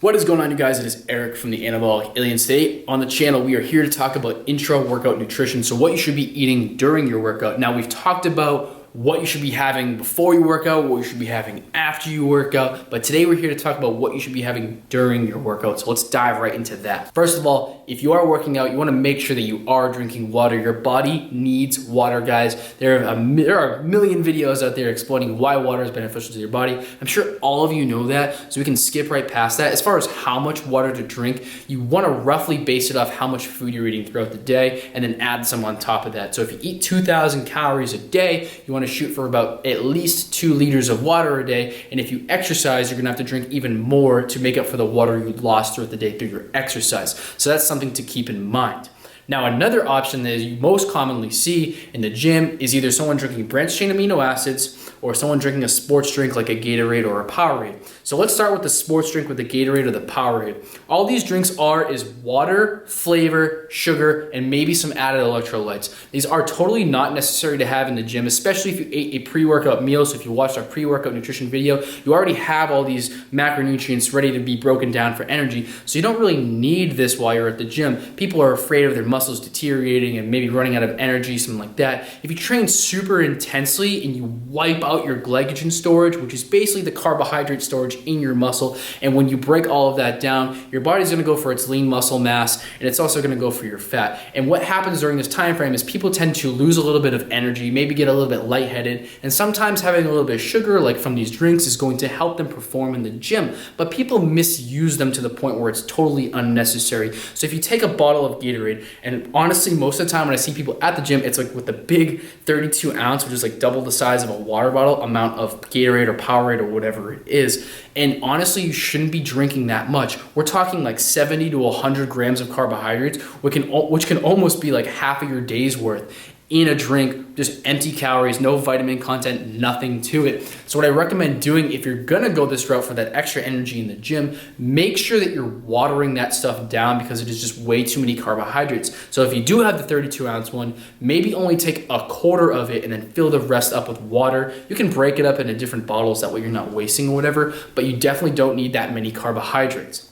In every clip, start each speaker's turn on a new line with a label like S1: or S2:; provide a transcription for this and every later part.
S1: What is going on, you guys? It is Eric from the Anabolic Aliens. Today on the channel, we are here to talk about intra-workout nutrition. So what you should be eating during your workout. Now, we've talked about what you should be having before you work out, what you should be having after you work out, but today we're here to talk about what you should be having during your workout. So let's dive right into that. First of all, if you are working out, you want to make sure that you are drinking water. Your body needs water, guys. There are a million videos out there explaining why water is beneficial to your body. I'm sure all of you know that, so we can skip right past that. As far as how much water to drink, you want to roughly base it off how much food you're eating throughout the day and then add some on top of that. So if you eat 2,000 calories a day, you want to shoot for about at least 2 liters of water a day. And if you exercise, you're gonna have to drink even more to make up for the water you lost throughout the day through your exercise. So that's something to keep in mind. Now, another option that you most commonly see in the gym is either someone drinking branched chain amino acids or someone drinking a sports drink like a Gatorade or a Powerade. So let's start with the sports drink with the Gatorade or the Powerade. All these drinks is water, flavor, sugar, and maybe some added electrolytes. These are totally not necessary to have in the gym, especially if you ate a pre-workout meal. So if you watched our pre-workout nutrition video, you already have all these macronutrients ready to be broken down for energy. So you don't really need this while you're at the gym. People are afraid of their muscles deteriorating and maybe running out of energy, something like that. If you train super intensely and you wipe out your glycogen storage, which is basically the carbohydrate storage in your muscle, and when you break all of that down, your body's gonna go for its lean muscle mass, and it's also gonna go for your fat. And what happens during this time frame is people tend to lose a little bit of energy, maybe get a little bit lightheaded, and sometimes having a little bit of sugar, like from these drinks, is going to help them perform in the gym. But people misuse them to the point where it's totally unnecessary. So if you take a bottle of Gatorade, and honestly, most of the time when I see people at the gym, it's like with the big 32 ounce, which is like double the size of a water bottle amount of Gatorade or Powerade or whatever it is. And honestly, you shouldn't be drinking that much. We're talking like 70 to 100 grams of carbohydrates, which can almost be like half of your day's worth in a drink, just empty calories, no vitamin content, nothing to it. So what I recommend doing if you're gonna go this route for that extra energy in the gym, make sure that you're watering that stuff down because it is just way too many carbohydrates. So if you do have the 32 ounce one, maybe only take a quarter of it and then fill the rest up with water. You can break it up into different bottles, that way you're not wasting or whatever, but you definitely don't need that many carbohydrates.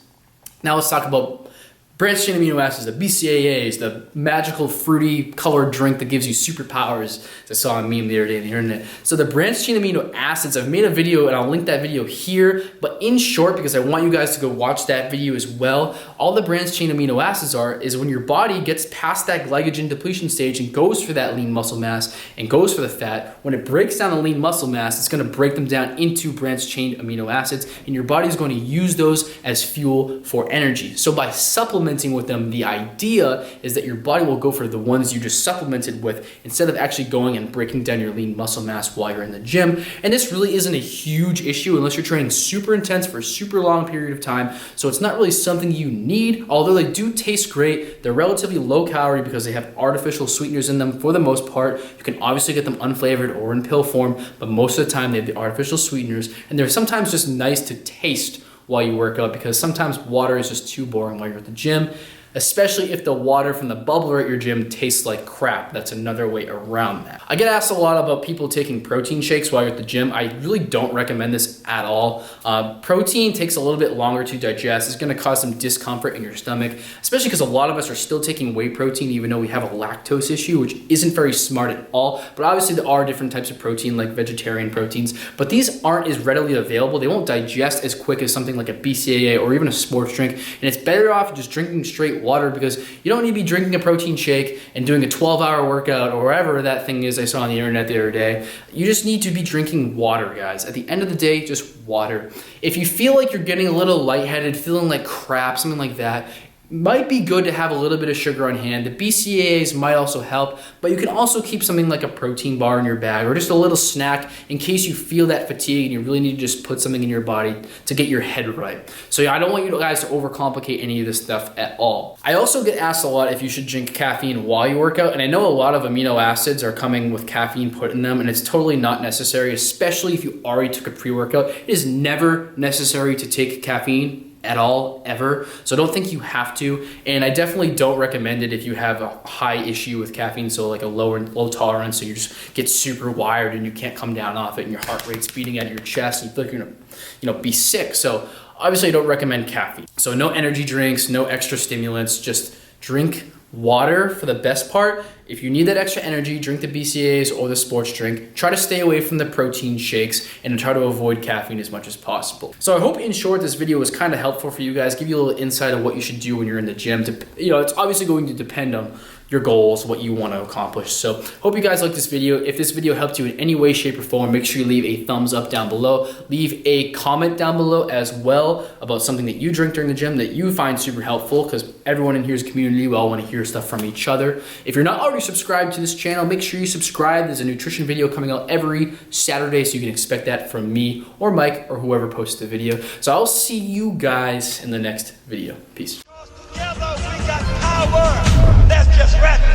S1: Now let's talk about branched chain amino acids, the BCAAs, the magical fruity colored drink that gives you superpowers. I saw a meme the other day on the internet. So the branched chain amino acids, I've made a video and I'll link that video here, but in short, because I want you guys to go watch that video as well, all the branched chain amino acids is when your body gets past that glycogen depletion stage and goes for that lean muscle mass and goes for the fat, when it breaks down the lean muscle mass, it's gonna break them down into branched chain amino acids, and your body is going to use those as fuel for energy. So by supplementing with them, the idea is that your body will go for the ones you just supplemented with instead of actually going and breaking down your lean muscle mass while you're in the gym. And this really isn't a huge issue unless you're training super intense for a super long period of time. So it's not really something you need, although they do taste great. They're relatively low calorie because they have artificial sweeteners in them for the most part. You can obviously get them unflavored or in pill form, but most of the time they have the artificial sweeteners, and they're sometimes just nice to taste while you work out because sometimes water is just too boring while you're at the gym, especially if the water from the bubbler at your gym tastes like crap. That's another way around that. I get asked a lot about people taking protein shakes while you're at the gym. I really don't recommend this at all. Protein takes a little bit longer to digest. It's gonna cause some discomfort in your stomach, especially because a lot of us are still taking whey protein even though we have a lactose issue, which isn't very smart at all. But obviously there are different types of protein like vegetarian proteins, but these aren't as readily available. They won't digest as quick as something like a BCAA or even a sports drink. And it's better off just drinking straight water because you don't need to be drinking a protein shake and doing a 12-hour workout or wherever that thing is I saw on the internet the other day. You just need to be drinking water, guys. At the end of the day, just water. If you feel like you're getting a little lightheaded, feeling like crap, something like that, might be good to have a little bit of sugar on hand. The BCAAs might also help, but you can also keep something like a protein bar in your bag or just a little snack in case you feel that fatigue and you really need to just put something in your body to get your head right. So yeah, I don't want you guys to overcomplicate any of this stuff at all. I also get asked a lot if you should drink caffeine while you work out, and I know a lot of amino acids are coming with caffeine put in them, and it's totally not necessary, especially if you already took a pre-workout. It is never necessary to take caffeine at all, ever. So I don't think you have to. And I definitely don't recommend it if you have a high issue with caffeine, so like a low tolerance, so you just get super wired and you can't come down off it and your heart rate's beating out of your chest and you feel like you're gonna be sick. So obviously I don't recommend caffeine. So no energy drinks, no extra stimulants, just drink water for the best part. If you need that extra energy, drink the BCAAs or the sports drink. Try to stay away from the protein shakes and try to avoid caffeine as much as possible. So I hope in short this video was kind of helpful for you guys, give you a little insight of what you should do when you're in the gym. It's obviously going to depend on your goals, what you want to accomplish. So hope you guys like this video. If this video helped you in any way, shape, or form, make sure you leave a thumbs up down below. Leave a comment down below as well about something that you drink during the gym that you find super helpful, because everyone in here is a community. We all want to hear stuff from each other. If you're not already subscribed to this channel, make sure you subscribe. There's a nutrition video coming out every Saturday, so you can expect that from me or Mike or whoever posts the video. So I'll see you guys in the next video. Peace.
S2: Together we got power. Let's just rap.